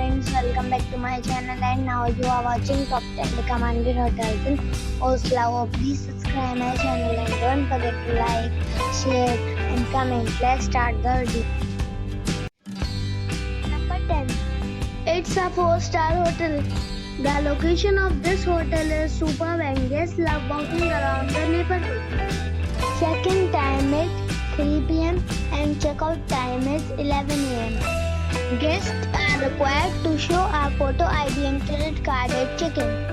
friends, welcome back to my channel, and now you are watching top 10 recommended hotels in Oslo. Please subscribe my channel and don't forget to like, share and comment. Let's start the video. Number 10. It's a 4-star hotel. The location of this hotel is superb and guests love walking around the neighborhood. Check-in time is 3 p.m. and check-out time is 11 a.m. Guests are required to show a photo ID and credit card at check-in.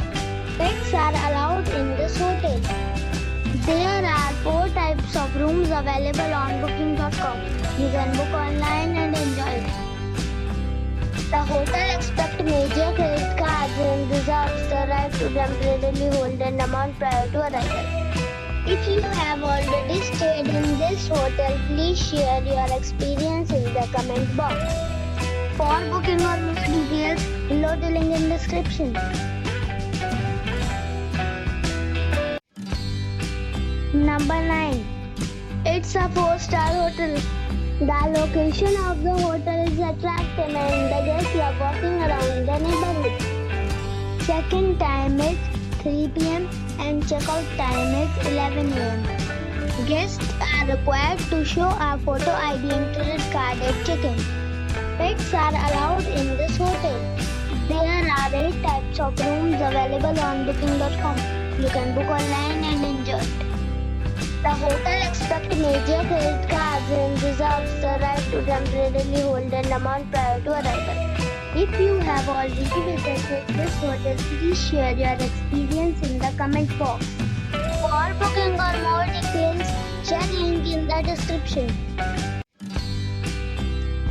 Pets are allowed in this hotel. There are 4 types of rooms available on booking.com. You can book online and enjoy it. The hotel accepts major credit cards and reserves the right to temporarily hold an amount prior to arrival. If you have already stayed in this hotel, please share your experience in the comment box. For booking or more details, below the link in description. Number 9. It's a 4-star hotel. The location of the hotel is attractive and the guests love walking around the neighborhood. Check-in time is 3 p.m. and check-out time is 11 a.m. Guests are required to show a photo ID and credit card at check-in. Pets are allowed in this hotel. There are 8 types of rooms available on booking.com. You can book online and enjoy it. The hotel accepts major credit cards and reserves the right to temporarily hold an amount prior to arrival. If you have already visited this hotel, please share your experience in the comment box. For booking or more details, check link in the description.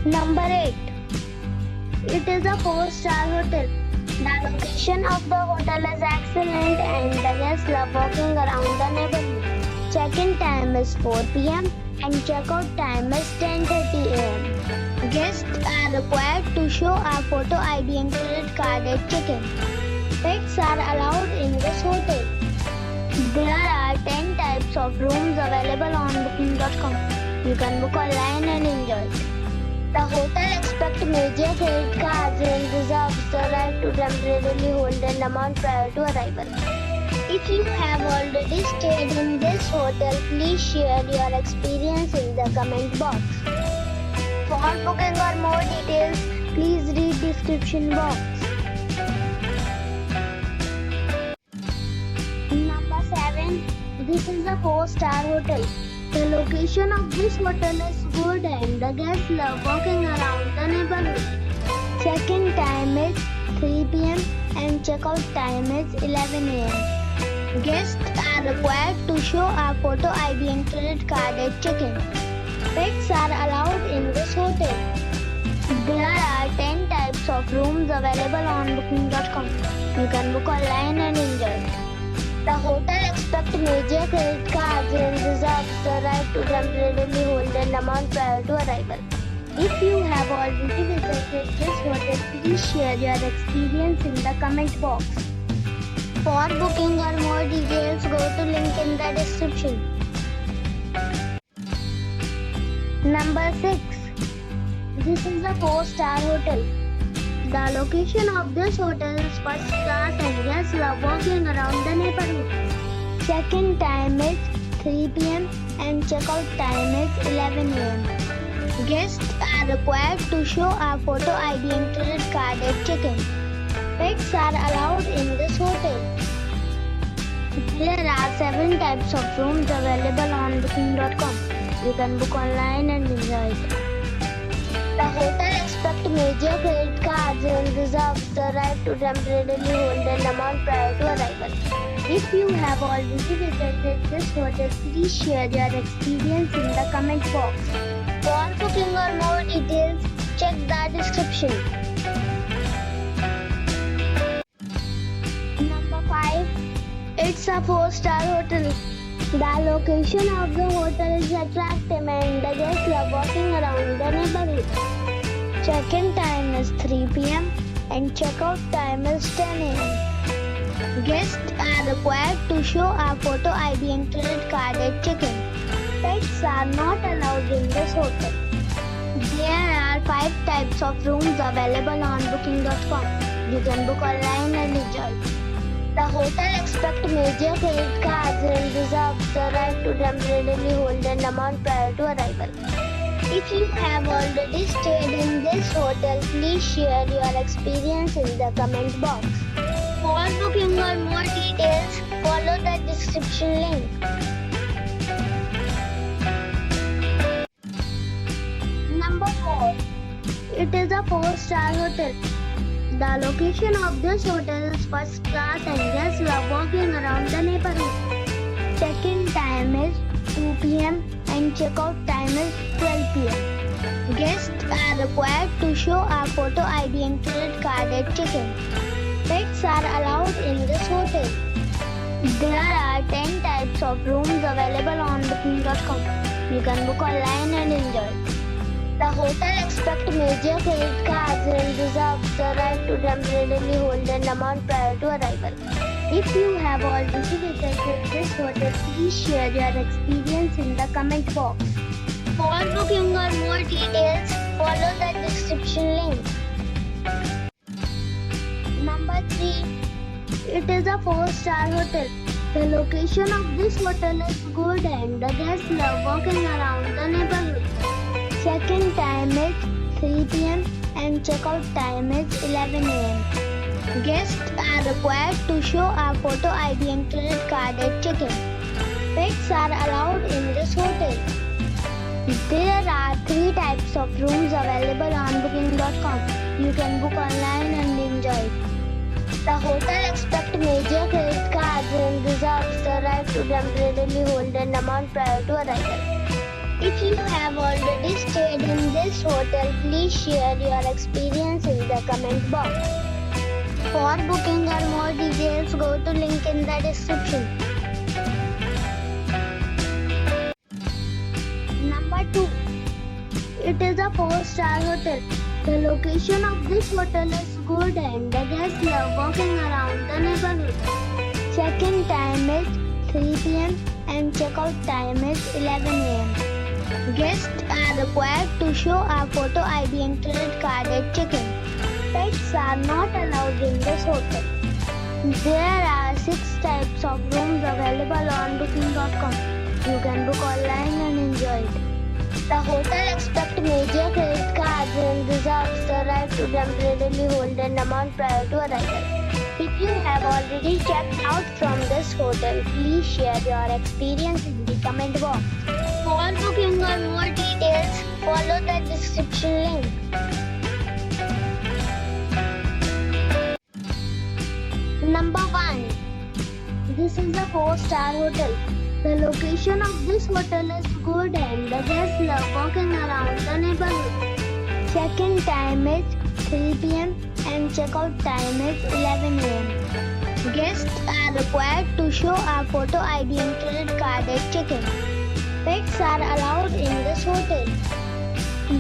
Number 8. It is a 4-star hotel. The location of the hotel is excellent and the guests love walking around the neighborhood. Check-in time is 4 p.m. and check-out time is 10:30 a.m. Guests are required to show a photo ID and credit card at check-in. Pets are allowed in this hotel. There are 10 types of rooms available on booking.com. You can book online and enjoy it. The hotel accepts major credit cards and reserves the right to temporarily hold an amount prior to arrival. If you have already stayed in this hotel, please share your experience in the comment box. For booking or more details, please read description box. Number 7. This is a 4-star hotel. The location of this hotel is good and the guests love walking around the neighborhood. Check-in time is 3 p.m. and check-out time is 11 a.m. Guests are required to show a photo ID and credit card at check-in. Pets are allowed in this hotel. There are 10 types of rooms available on booking.com. You can book online and enjoy it. The hotel accepts major credit cards and reserves the right to temporarily hold an amount prior to arrival. If you have already visited this hotel, please share your experience in the comment box. For booking or more details, go to link in the description. Number 6. This is a 4-star hotel. The location of this hotel is first class and guests love walking around the neighborhood. Check-in time is 3 p.m. and check-out time is 11 a.m. Guests are required to show a photo ID and credit card at check-in. Pets are allowed in this hotel. There are 7 types of rooms available on booking.com. You can book online and enjoy it. The hotel accepts major credit cards and reserves the right to temporarily hold an amount prior to arrival. If you have already visited this hotel, please share your experience in the comment box. For booking or more details, check the description. Number 5. It's a 4-star hotel. The location of the hotel is attractive and the guests love walking around the neighborhood. Check-in time is 3 p.m. and check-out time is 10 a.m. Guests are required to show a photo ID and credit card at check-in. Pets are not allowed in this hotel. There are 5 types of rooms available on booking.com. You can book online and enjoy. The hotel expects major credit cards and reserves the right to temporarily hold an amount prior to arrival. If you have already stayed in this hotel, please share your experience in the comment box. For booking or more details, follow the description link. Number 4. It is a 4-star hotel. The location of this hotel is first class and guests love walking around the neighborhood. Check-in time is 2 p.m. and check-out time is 12 p.m. Guests are required to show a photo ID and credit card at check-in. Pets are allowed in this hotel. There are 10 types of rooms available on booking.com. You can book online and enjoy. The hotel expects major credit cards and reserves the right to temporarily hold an amount prior to arrival. If you have already visited this hotel, please share your experience in the comment box. For booking or more details, follow the description link. Number 3. It is a 4-star hotel. The location of this hotel is good and the guests love walking around the neighborhood. Check-in time is 3 p.m. and check-out time is 11 a.m. Guests are required to show a photo ID and credit card at check-in. Pets are allowed in this hotel. There are 3 types of rooms available on booking.com. You can book online and enjoy. The hotel expects major credit cards and reserves the right to temporarily hold an amount prior to arrival. If you have already stayed in this hotel, please share your experience in the comment box. For booking or more details, go to link in the description. Number 2. It is a 4-star hotel. The location of this hotel is good and the guests love walking around the neighborhood. Check-in time is 3 p.m. and check-out time is 11 a.m. Guests are required to show a photo ID and credit card at check-in. Pets are not allowed in this hotel. There are 6 types of rooms available on booking.com. You can book online and enjoy it. The hotel expects major credit cards and reserves the right to temporarily hold an amount prior to arrival. If you have already checked out from this hotel, please share your experience in the comment box. For booking or more details, follow the description link. Number 1. This is a 4-star hotel. The location of this hotel is good and the guests love walking around the neighborhood. Check-in time is 3 p.m. and check-out time is 11 a.m. Guests are required to show a photo ID and credit card at check-in. Pets are allowed in this hotel.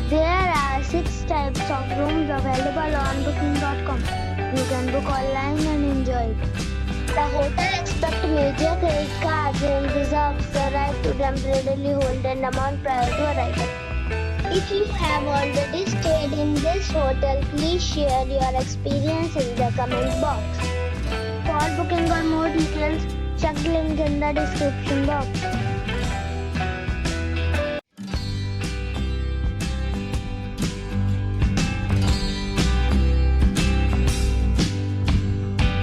There are 6 types of rooms available on booking.com. You can book online and enjoy it. The hotel expects major credit cards and reserves the right to temporarily hold an amount prior to arrival. If you have already stayed in this hotel, please share your experience in the comment box. For booking or more details, check the link in the description box.